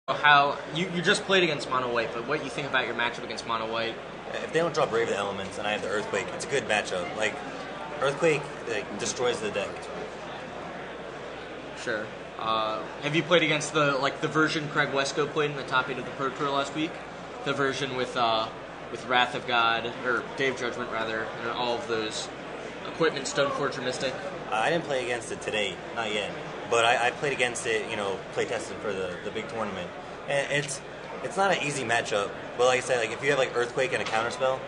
How you just played against Mono White, but what you think about your matchup against Mono White? If they don't draw Brave the Elements and I have the Earthquake, it's a good matchup. Like, Earthquake destroys the deck. Sure. Have you played against the version Craig Wesco played in the top 8 of the Pro Tour last week? The version with Wrath of God, or Day of Judgment rather, and all of those equipment, Stoneforge or Mystic? I didn't play against it today, not yet. But I played against it, play tested for the big tournament. And it's not an easy matchup. But like I said, like if you have like Earthquake and a counterspell,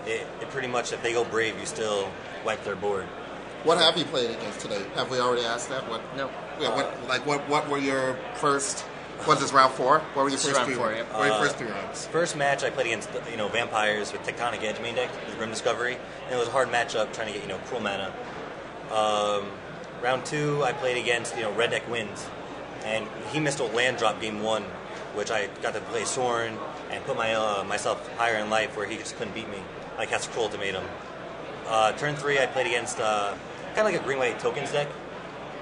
it pretty much, if they go Brave, you still wipe their board. What have you played against today? Have we already asked that? No. Yeah, what were your first? Was this round 4? What were your first round 3 4, rounds? yep. What were your first 3 rounds? First match I played against Vampires with Tectonic Edge main deck with Grim Discovery, and it was a hard matchup trying to get Cruel Mana. Round 2 I played against Red Deck Winds, and he missed a land drop game 1, which I got to play Sorin and put myself higher in life where he just couldn't beat me. I cast Cruel Ultimatum. Turn 3 I played against kind of like a green-white tokens deck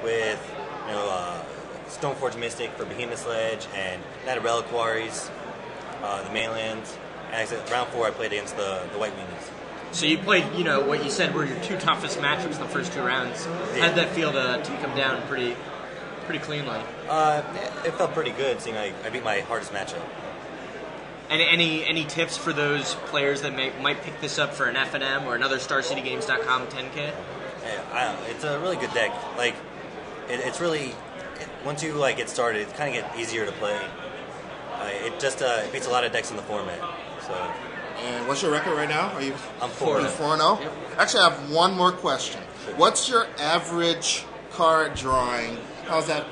with Stoneforge Mystic for Behemoth Sledge and Knight of Reliquaries, the mainlands. And I said round 4 I played against the White Weenies. So you played, what you said were your 2 toughest matchups in the first 2 rounds. Yeah. How did that feel to come down pretty cleanly? It felt pretty good, seeing I beat my hardest matchup. And any tips for those players that might pick this up for an FNM or another StarCityGames.com 10K? Yeah, it's a really good deck. Like, it's really once you get started, it kind of gets easier to play. It just it beats a lot of decks in the format. So. And what's your record right now? I'm 4-0. 4-0? Yep. Actually, I have one more question. Sure. What's your average card drawing? How's that?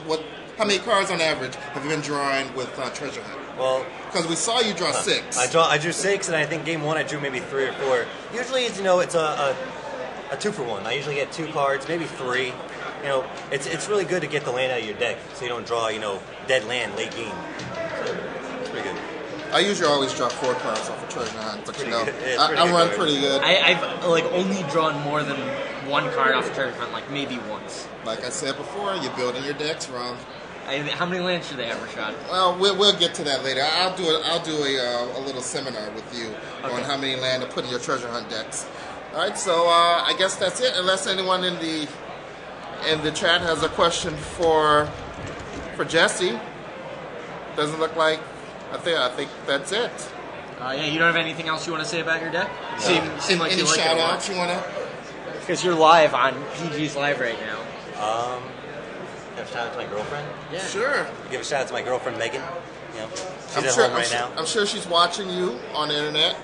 How many cards on average have you been drawing with Treasure Hunt? Well, because we saw you draw 6. I drew 6, and I think game 1 I drew maybe 3 or 4. Usually, it's a 2-for-1. I usually get 2 cards, maybe 3. It's really good to get the land out of your deck, so you don't draw dead land late game. So it's pretty good. I usually always draw 4 cards off of Treasure Hunt, but I run pretty good. I've only drawn more than 1 card off of Treasure Hunt, maybe once. Like I said before, you're building your decks wrong. How many lands should they have, Rashad? Well, we'll get to that later. I'll do a little seminar with you on how many land to put in your Treasure Hunt decks. All right, so I guess that's it. Unless anyone in the chat has a question for Jesse, doesn't look like. I think that's it. You don't have anything else you want to say about your deck? Seem like any you like shout it a lot. outs you want to? Because you're live on PG's Live right now. Give a shout out to my girlfriend. Yeah. Sure. Give a shout out to my girlfriend Megan. She's I'm at sure, home right now. I'm sure she's watching you on the internet.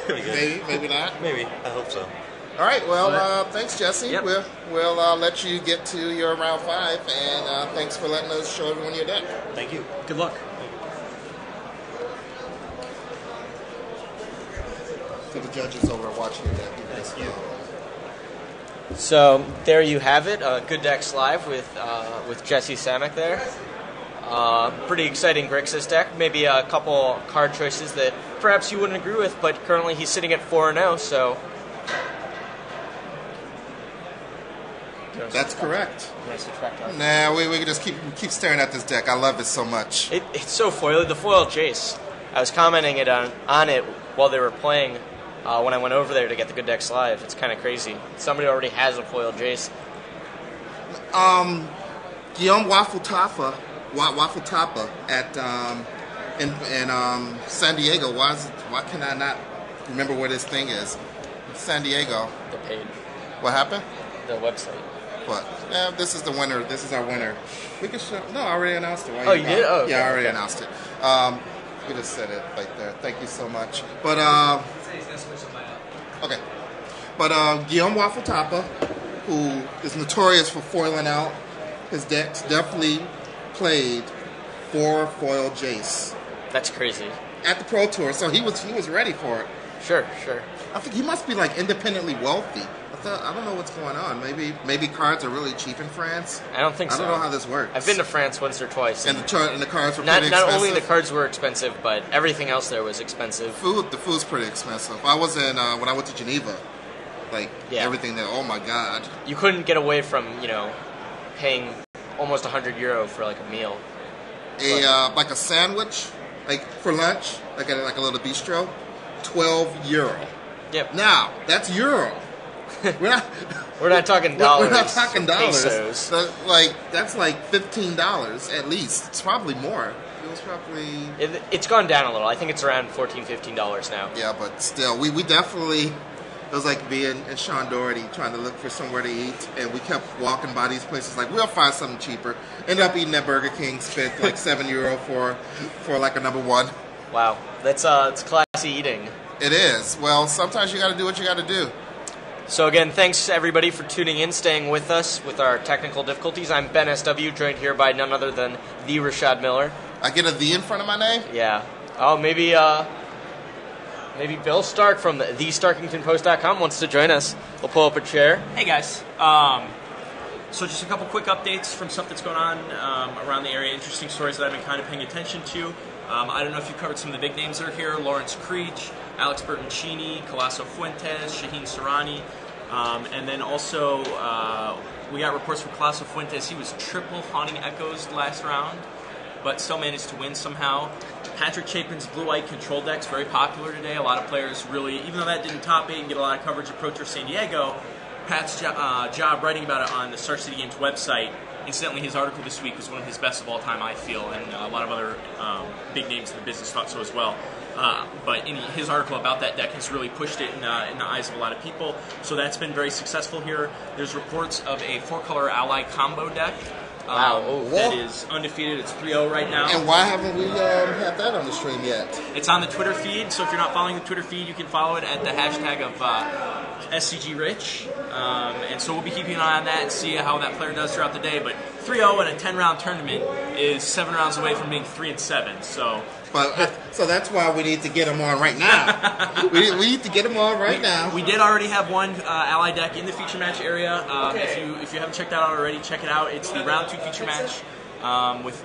Pretty good. Maybe not. Maybe. I hope so. All right. Well, thanks, Jesse. Yep. We'll let you get to your round 5, and thanks for letting us show everyone your deck. Thank you. Good luck. To the judges over watching your deck. Thank you. So there you have it. Good Decks Live with Jesse Samek there. Pretty exciting Grixis deck. Maybe a couple card choices that perhaps you wouldn't agree with, but currently he's sitting at 4-0. So That's correct. nice to track out. Nah, we can just keep staring at this deck. I love it so much. It's so foily. The foil Jace. I was commenting on it while they were playing. When I went over there to get the Good Decks Live, it's kind of crazy. Somebody already has a foil Jace. Guillaume Waffle Tapa at in San Diego. Why can I not remember what his thing is? San Diego. The paid. What happened? The website. What? This is the winner. This is our winner. We can show. No, I already announced it. Oh, you did? Oh, okay. Yeah, I already announced it. We just said it right there. Thank you so much. But okay. But Guillaume Waffle Tapa, who is notorious for foiling out his decks, definitely played 4 foil Jace That's crazy. at the Pro Tour, so he was ready for it. Sure. I think he must be independently wealthy. I don't know what's going on. Maybe cards are really cheap in France. I don't think so. I don't know how this works. I've been to France once or twice. And the cards were not pretty expensive. Not only the cards were expensive, but everything else there was expensive. The food's pretty expensive. I was in when I went to Geneva, everything there. Oh my God! You couldn't get away from paying almost €100 for a meal. like a sandwich, like for lunch, like a little bistro, €12. Yep. Now that's euro. We're not talking dollars. We're not talking dollars. Pesos. That's like $15 at least. It's probably more. It was probably. It's gone down a little. I think it's around $14, $15 now. Yeah, but still, we definitely. It was like being in Sean Doherty trying to look for somewhere to eat, and we kept walking by these places like we'll find something cheaper. Ended up eating at Burger King, spent like €7 for like a number one. Wow, it's classy eating. It is. Well, sometimes you got to do what you got to do. So again, thanks everybody for tuning in, staying with us with our technical difficulties. I'm Ben SW, joined here by none other than the Rashad Miller. I get a "the" in front of my name? Yeah. Oh, maybe Bill Stark from thestarkingtonpost.com wants to join us. We'll pull up a chair. Hey guys. So just a couple quick updates from stuff that's going on around the area. Interesting stories that I've been kind of paying attention to. I don't know if you covered some of the big names that are here. Lawrence Creech, Alex Bertoncini, Colasso Fuentes, Shaheen Sarani. And then also we got reports from Colasso Fuentes. He was triple Haunting Echoes last round, but still managed to win somehow. Patrick Chapin's Blue White Control Deck's very popular today. A lot of players really, even though that didn't top 8 and get a lot of coverage at Pro Tour San Diego, Pat's job writing about it on the Star City Games website. Incidentally, his article this week was one of his best of all time, I feel, and a lot of other big names in the business thought so as well. But his article about that deck has really pushed it in the eyes of a lot of people. So that's been very successful here. There's reports of a 4-color ally combo deck. That is undefeated. It's 3-0 right now. And why haven't we had that on the stream yet? It's on the Twitter feed, so if you're not following the Twitter feed, you can follow it at the hashtag of SCG Rich. And so we'll be keeping an eye on that and see how that player does throughout the day. But 3-0 in a 10-round tournament is 7 rounds away from being 3-7. So that's why we need to get him on right now. we need to get him on right now. We did already have one ally deck in the feature match area. If you haven't checked that out already, check it out. It's the round 2 feature match with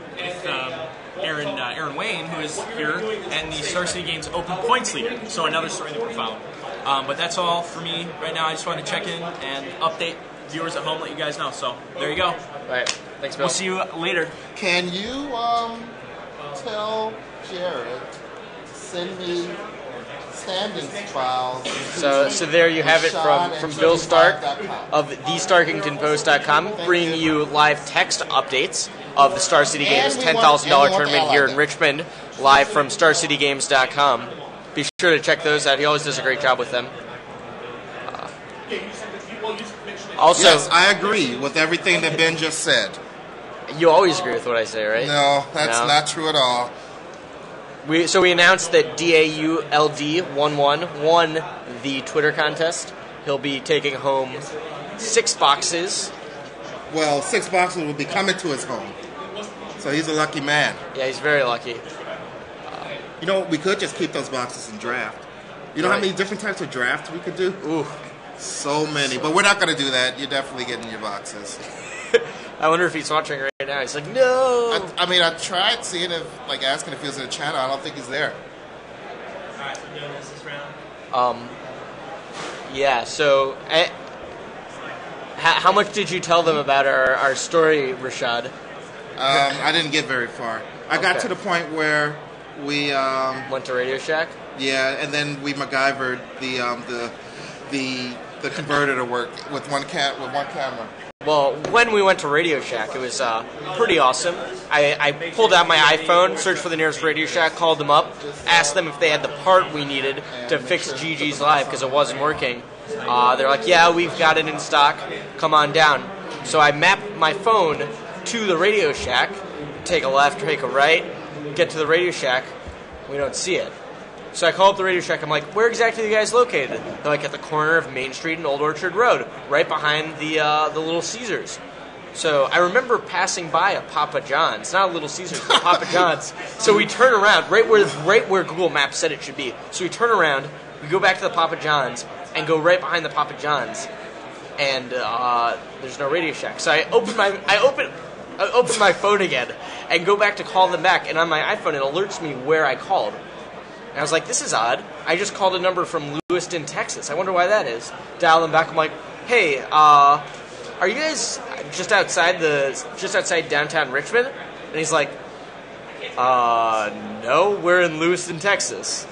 Aaron Wayne, who is here, and the Star City Games Open Points leader. So another story that we're following. But that's all for me right now. I just wanted to check in and update viewers at home, let you guys know. So there you go. All right. Thanks, Bill. We'll see you later. Can you tell Jared to send me standings files? So there you have it from Bill Stark of thestarkingtonpost.com, bringing you live text updates of the Star City Games $10,000 tournament here in Richmond, live from starcitygames.com. Be sure to check those out. He always does a great job with them. Also, yes, I agree with everything that Ben just said. You always agree with what I say, right? No, that's not true at all. We announced that DAULD11 won the Twitter contest. He'll be taking home 6 boxes. Well, 6 boxes will be coming to his home. So he's a lucky man. Yeah, he's very lucky. You know, we could just keep those boxes and draft. You know how many different types of drafts we could do? Ooh. So many. But we're not going to do that. You're definitely getting your boxes. I wonder if he's watching right now. He's like, no. I mean, I tried seeing asking if he was in the channel. I don't think he's there. All right, we're doing this round. Yeah, so how much did you tell them about our story, Rashad? I didn't get very far. I got to the point where we went to Radio Shack. Yeah, and then we MacGyvered the converter to work with one camera. Well, when we went to Radio Shack, it was pretty awesome. I pulled out my iPhone, searched for the nearest Radio Shack, called them up, asked them if they had the part we needed to fix GG's Live because it wasn't working. They're like, yeah, we've got it in stock. Come on down. So I mapped my phone to the Radio Shack, take a left, take a right, get to the Radio Shack. We don't see it. So I call up the Radio Shack. I'm like, where exactly are you guys located? They're like at the corner of Main Street and Old Orchard Road, right behind the Little Caesars. So I remember passing by a Papa John's, not a Little Caesars, but Papa John's. So we turn around, right where Google Maps said it should be. So we turn around, we go back to the Papa John's, and go right behind the Papa John's, and there's no Radio Shack. So I open my phone again and go back to call them back, and on my iPhone it alerts me where I called. And I was like, this is odd. I just called a number from Lewiston, Texas. I wonder why that is. Dial them back. I'm like, hey, are you guys just outside downtown Richmond? And he's like, No, we're in Lewiston, Texas.